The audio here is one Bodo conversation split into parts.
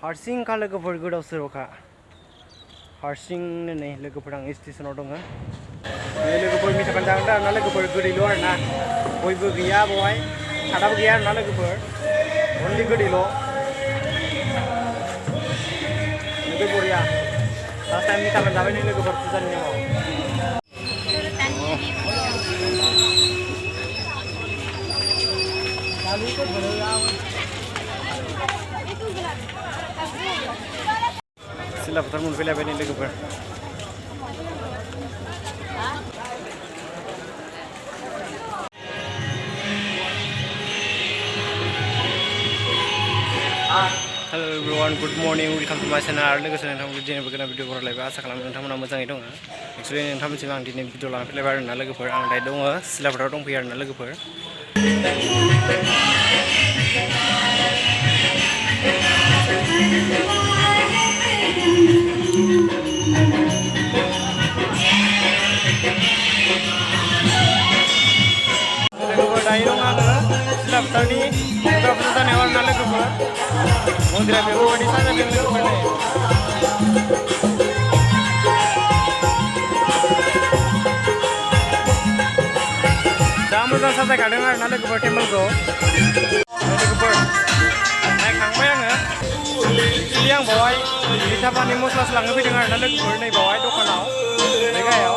हारसिं का लोगोफोर गोदाव सोरावखा हारसिंनो नै लोगोफोर आं स्टेशनाव दङ लोगोफोर मिथापान जागोन दा आरोना लोगोफोर गोदैल' आरोना बयबो गैया बेवहाय सादाबो गैया आरोना लोगोफोर अनलि गोदैल' नोगोद बरिया लास्ट टाइम मिथापान जाबाय नै लोगोफोर फुजानि नामाव सिला फोथार मोनफैलायबाय नै लोगोफोर hello everyone good morning welcome to my channel आरो लोगोसे नोंथांमोनखौ दिनै गोदान भिडिअ हरलायबाय आसा खालामो नोंथांमोना मोजाङै दङ एक्चुअली नोंथांमोनसिम आं दिनै भिडिअ लाना फैलायबाय आरोना लोगोफोर आं दायो दङ सिला फोथाराव दंफैयो आरोना लोगोफोर दायो दं आङो सिला फोथारनि दुर्गा फुजा जानायाव आरोना लोगोफोर मन्दिरा बेफोरबायदि साजायदों लोगोफोर नै जा मोजां साजायखादों आरोना लोगोफोर टेम्पोलखौ लोगोफोर नायखांबाय आङो एक्चुअलि आं बावहाय मिथापाननि मस्लासो लांनो फैदों आरोना लोगोफोर नै बावहाय दखानाव जायगायाव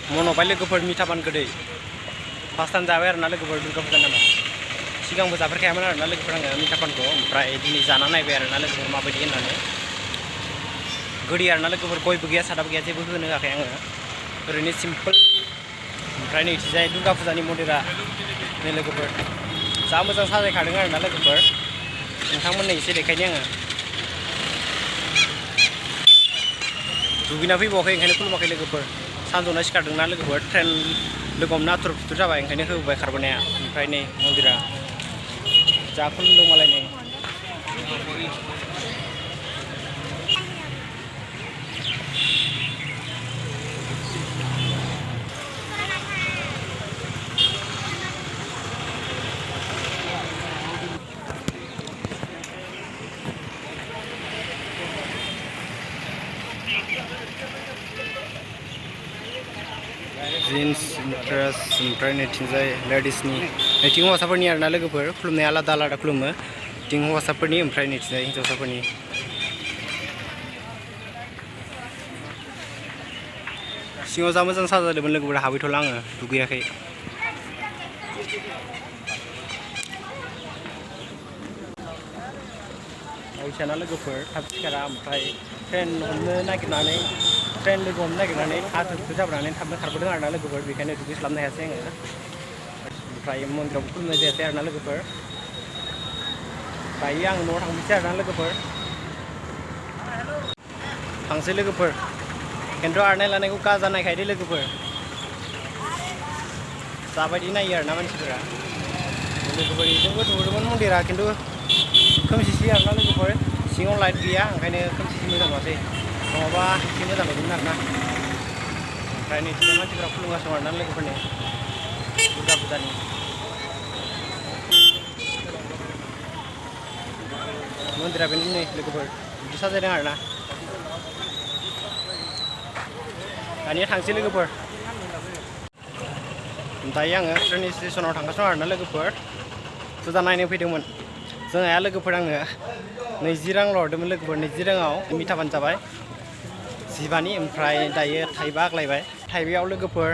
मन'बाय लोगोफोर मिथापान गोदै फार्स्ट टाइम जाबाय आरोना लोगोफोर दुर्गा फुजानि नामाव सिगांबो जाफेरखायामोन आरोना लोगोफोर आङो मिथापानखौ ओमफ्राय दिनै जाना नायबाय आरोना लोगोफोर माबायदि होननानै गोदै आरोना लोगोफोर गयबो गैया सादाबो गैया जेबो होनो होआखै आङो ओरैनो सिम्पोल ओमफ्राय नैथिजाय दुर्गा फुजानि मन्दिरा नै लोगोफोर जा मोजां साजायखादों आरोना लोगोफोर नोंथांमोननो एसे देखायनि आङो दुगैना फैबावाखै ओंखायनो खुलुमाखै लोगोफोर सानजौना सिखारदोंना लोगोफोर ट्रेन लोगो हमना आथुर फिथुर जाबाय ओंखायनो होबोबाय खारबोनाया ओमफ्राय नै मन्दिरा जा खुलुमदों मालाय नै जिन्स ड्रेस ओमफ्राय नैथिंजाय लेडिसनि नैथिं हौवासाफोरनि आरोना लोगोफोर खुलुमनाया आलादा आलादा खुलुमो थिं हौवासाफोरनि ओमफ्राय नैथिंजाय हिन्जावसाफोरनि सिङाव जा मोजां साजायदोंमोन लोगोफोर हाबैथ'ला आङो दुगैयाखै बायसाना लोगोफोर थाब सिखारा ओमफ्राय ट्रेन लोगो हमनो नागिरनानै आथुर जाबोनानै थाबनो खारबोदों आरोना लोगोफोर बेखायनो दुगैस्लाबनो हायासै आङो ओमफ्राय मन्दिरावबो खुलुमनाय जायासै आरोना लोगोफोर दायो आं न'आव थांफिनसै आरोना लोगोफोर थांसै लोगोफोर खिन्थु आर'नाइ लानायखौ गाजा नायखायो लोगोफोर जाबायदि नायो आरोना मानसिफोरा लोगोफोर बेजोंबो नुहुरदोंमोन मन्दिरा खिन्थु खोमसिसि आरोना लोगोफोर सिङाव लाइट गैया ओंखायनो खोमसिसि मोजां नुवासै नङाबा एसे मोजां नुदोंमोन आरोना ओमफ्राय नैथिंजाय मानसिफोरा खुलुमगासिनो आरोना लोगोफोरनि दुर्गा फुजानि मन्दिरा बेनो नै लोगोफोर बिदि साजायदों आरोना दानिया थांसै लोगोफोर दायो आङो ट्रेन स्टेसनाव थांगासिनो आरोना लोगोफोर फुजा नायनो फैदोंमोन जोंहा लोगोफोर आङो 20 रांल' हरदोंमोन लोगोफोर 20 राङाव मिथापान जाबाय जिबानि ओमफ्राय दायो थाइबा आग्लायबाय थाइबायाव लोगोफोर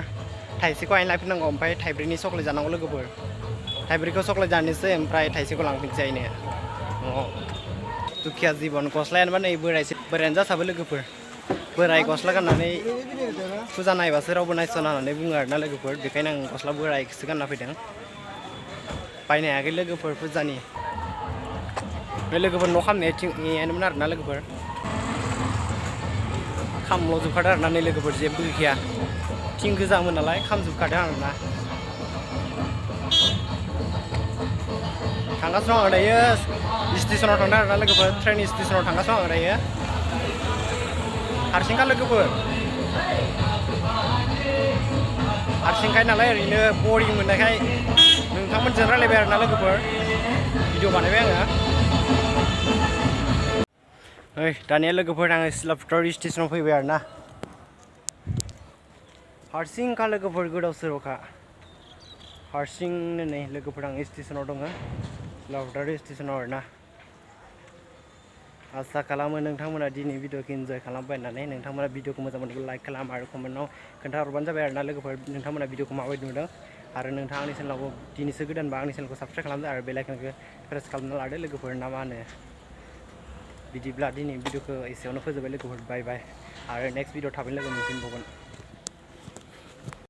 थाइसेखौ आइन लाफिननांगौ ओमफ्राय थाइब्रैनि चक्लेट जानांगौ लोगोफोर थाइब्रैखौ चक्लेट जानोसै ओमफ्राय थाइसेखौ लांफिनसै आइनो दुखिया जिबन गस्लायानोबा नै बोरायानो जासाबो लोगोफोर बोराय गस्ला गाननानै फुजा नायबासो रावबो नायस'ना होननानै बुङो आरोना लोगोफोर बेखायनो आं गस्ला बोरायखौसो गानना फैदों बायनो हायाखै लोगोफोर फुजानि बे लोगोफोर न' खालामनाया थिंयानोमोन आरोना लोगोफोर खामल'जोबखादों आरोना नै लोगोफोर जेबो गैखाया थिं गोजामोन नालाय खामजोबखादों आरोना थांगासिनो दं दायो स्टेशनाव थांदों आरोना लोगोफोर ट्रेन स्टेशनाव थांगासिनो दं दायो हारसिंखा लोगोफोर हारसिंखाय नालाय ओरैनो बरिं मोननायखाय नोंथांमोनजों रायलायबाय आरोना लोगोफोर भिडिअ बानायबाय आङो ओइ दानिया लोगोफोर आङो सिलापुथार स्टेशनाव फैबाय आरोना हारसिंखा लोगोफोर गोदाव सोरावखा हारसिंनो नै लोगोफोर आं स्टेशनाव दङ सिलापुथार स्टेशनाव आरोना आसा खालामो नोंथांमोना दिनै भिडिअखौ इन्जय खालामबाय होननानै नोंथांमोना भिडिअखौ मोजां मोनोब्ला लाइक खालाम आरो कमेन्टआव खोन्थाहरबानो जाबाय आरोना लोगोफोर नोंथांमोना भिडिअखौ माबायदि नुदों आरो नोंथाङा आंनि चेनेलाव दिनैसो गोदानबा आंनि चेनेलखौ साबस्क्राइब खालामदो आरो बेल आइकनखौ प्रेस खालामना लादो लोगोफोर ना मा होनो बिदिब्ला दिनै भिडिअखौ एसेयावनो फोजोबबाय लोगोफोर बाय बाय आरो नेक्स्ट भिडिअ थाबैनो लोगो मोनफिनबावगोन